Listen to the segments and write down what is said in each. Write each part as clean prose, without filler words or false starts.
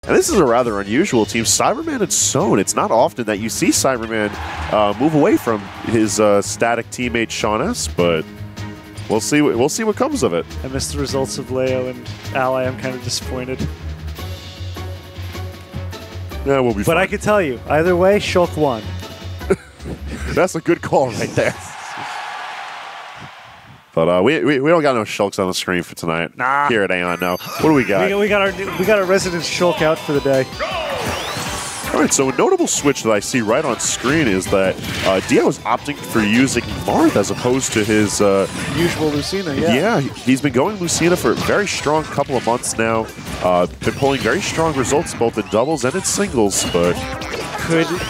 And this is a rather unusual team. Cyberman and Soan. It's not often that you see Cyberman move away from his static teammate Sean S, but we'll see what comes of it. I missed the results of Leo and Ally. I'm kind of disappointed. Yeah, we'll be fine. But I can tell you, either way, Shulk won. That's a good call right there. But we don't got no Shulks on the screen for tonight. Nah. Here at AON, no. What do we got? We got our resident Shulk out for the day. All right, so a notable switch that I see right on screen is that Dio is opting for using Marth as opposed to his usual Lucina. Yeah. Yeah, he's been going Lucina for a very strong couple of months now. Been pulling very strong results both in doubles and in singles. But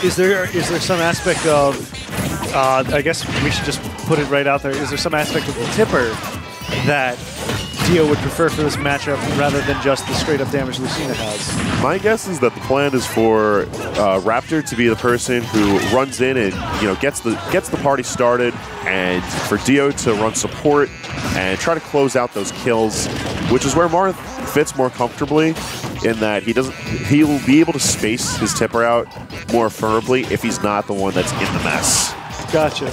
is there some aspect of I guess we should just put it right out there. Is there some aspect of the tipper that Dio would prefer for this matchup rather than just the straight-up damage Lucina has? My guess is that the plan is for Raptor to be the person who runs in and gets the party started, and for Dio to run support and try to close out those kills, which is where Marth fits more comfortably in that he'll be able to space his tipper out more firmly if he's not the one that's in the mess. Gotcha.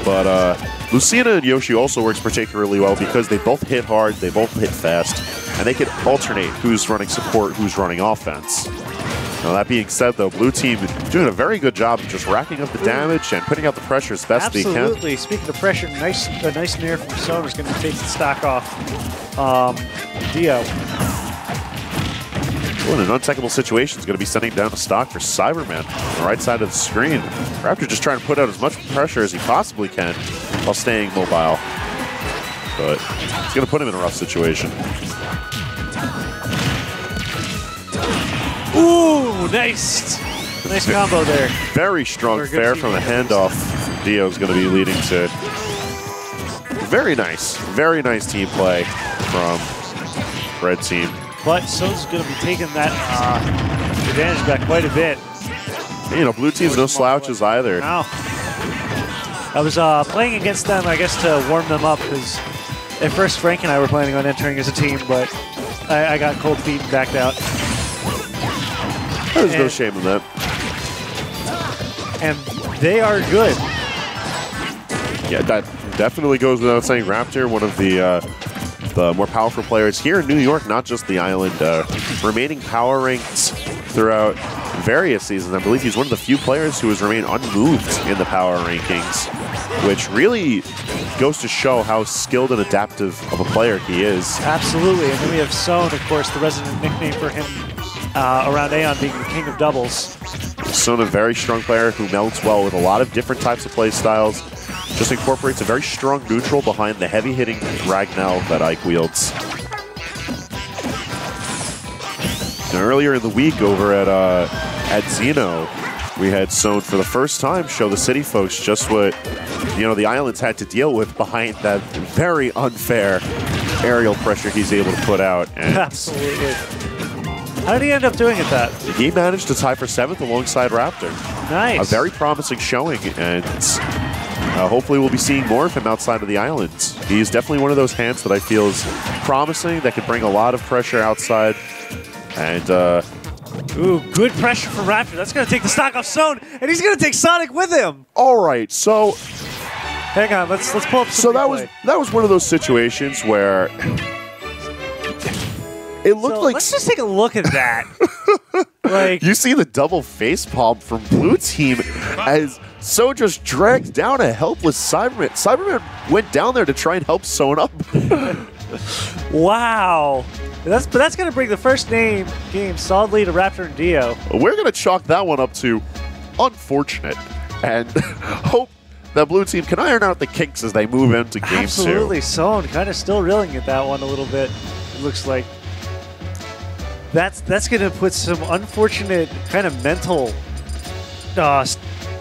But Lucina and Yoshi also works particularly well because they both hit hard, they both hit fast, and they can alternate who's running support, who's running offense. Now that being said, though, Blue Team doing a very good job of just racking up the damage and putting out the pressure as best they can. Absolutely. Speaking of pressure, a nice nair from Soan is going to take the stock off Dio. Well, in an untackable situation, is going to be sending down a stock for Cyberman on the right side of the screen. Raptor just trying to put out as much pressure as he possibly can while staying mobile. But it's going to put him in a rough situation. Ooh, nice. Nice combo there. Very strong fair from the handoff. Dio's going to be leading to very nice team play from Red Team. But Soan's going to be taking that advantage back quite a bit. Blue Team's no slouches either. Wow. I was playing against them, I guess, to warm them up, because at first Frank and I were planning on entering as a team, but I got cold feet and backed out. There's no shame in that. And they are good. Yeah, that definitely goes without saying. Raptor, one of the more powerful players here in New York, not just the island, remaining power ranked throughout various seasons. I believe he's one of the few players who has remained unmoved in the power rankings, which really goes to show how skilled and adaptive of a player he is. Absolutely, and then we have Soan, of course, the resident nickname for him around AON being the king of doubles. Soan, a very strong player who melds well with a lot of different types of play styles. Just incorporates a very strong neutral behind the heavy-hitting Ragnell that Ike wields. Now, earlier in the week over at Xeno, we had Soan for the first time show the city folks just what the islands had to deal with behind that very unfair aerial pressure he's able to put out. And absolutely. How did he end up doing it that? He managed to tie for 7th alongside Raptor. Nice. A very promising showing, and hopefully we'll be seeing more of him outside of the islands. He's definitely one of those hands that I feel is promising, that can bring a lot of pressure outside. And ooh, good pressure from Raptor. That's going to take the stock off Soan, and he's going to take Sonic with him. All right, so hang on, let's pull up some replay. that was one of those situations where it looked like. Let's just take a look at that. Like, you see the double facepalm from Blue Team as Soan just dragged down a helpless Cyberman. Cyberman went down there to try and help Soan up. Wow. That's going to bring the first game solidly to Raptor and Dio. We're going to chalk that one up to unfortunate and hope that Blue Team can iron out the kinks as they move into Game 2. Absolutely. Soan kind of still reeling at that one a little bit, it looks like. That's going to put some unfortunate kind of mental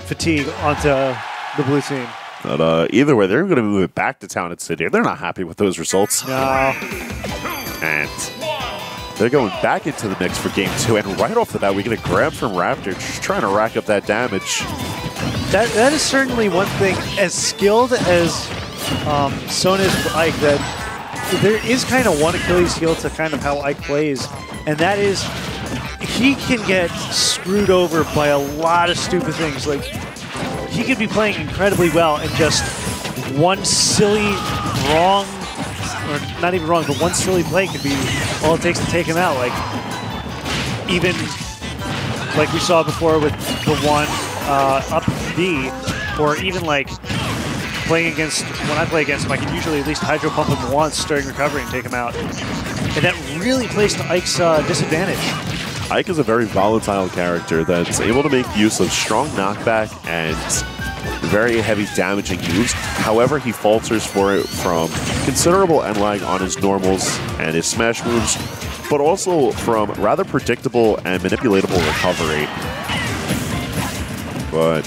fatigue onto the Blue Team. But either way, they're going to move it back to Town and City. They're not happy with those results. No. And they're going back into the mix for Game 2. And right off the bat, we get a grab from Raptor, just trying to rack up that damage. That is certainly one thing. As skilled as Soan is for Ike, that there is kind of one Achilles heel to kind of how Ike plays, and that is he can get screwed over by a lot of stupid things. Like, he could be playing incredibly well and just one silly wrong, or not even wrong, but one silly play could be all it takes to take him out. Like, even like we saw before with the one up B, or even like playing against, when I play against him, I can usually at least hydro pump him once during recovery and take him out. And that really plays to Ike's disadvantage. Ike is a very volatile character that's able to make use of strong knockback and very heavy damaging moves. However, he falters for it from considerable end lag on his normals and his smash moves, but also from rather predictable and manipulatable recovery. But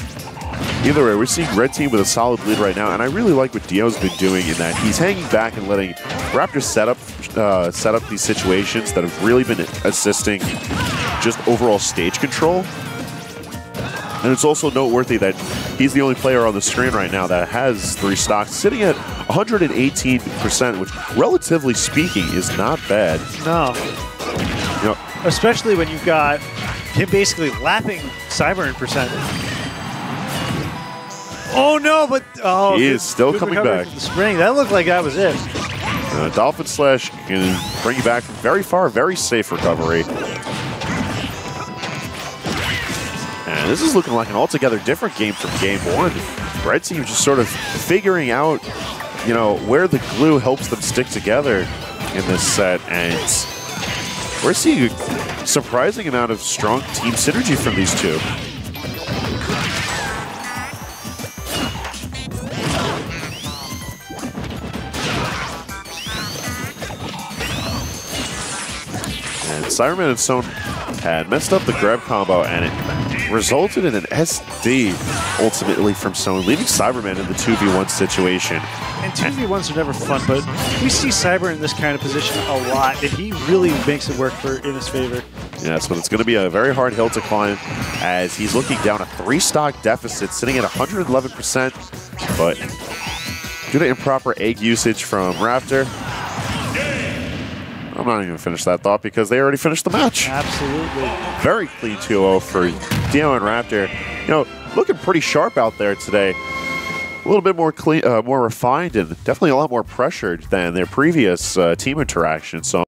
either way, we're seeing Red Team with a solid lead right now, and I really like what Dio's been doing in that he's hanging back and letting Raptor set up these situations that have really been assisting just overall stage control. And it's also noteworthy that he's the only player on the screen right now that has 3 stocks, sitting at 118%, which, relatively speaking, is not bad. No. You know, especially when you've got him basically lapping Cyberman%. Oh no, but oh, he is still coming back. The spring, that looked like that was it. Dolphin Slash can bring you back from very far, very safe recovery. And this is looking like an altogether different game from game 1. Red Team just sort of figuring out, you know, where the glue helps them stick together in this set, and we're seeing a surprising amount of strong team synergy from these two. And Cyberman and Soan had messed up the grab combo, and it resulted in an SD ultimately from Soan, leaving Cyberman in the 2v1 situation. And 2v1s are never fun, but we see Cyber in this kind of position a lot, and he really makes it work in his favor. Yes, but it's going to be a very hard hill to climb as he's looking down a 3-stock deficit, sitting at 111%, but due to improper egg usage from Raptor, I'm not even going to finish that thought because they already finished the match. Absolutely. Very clean 2-0 for Dio and Raptor. You know, looking pretty sharp out there today. A little bit more clean, more refined, and definitely a lot more pressured than their previous team interaction. So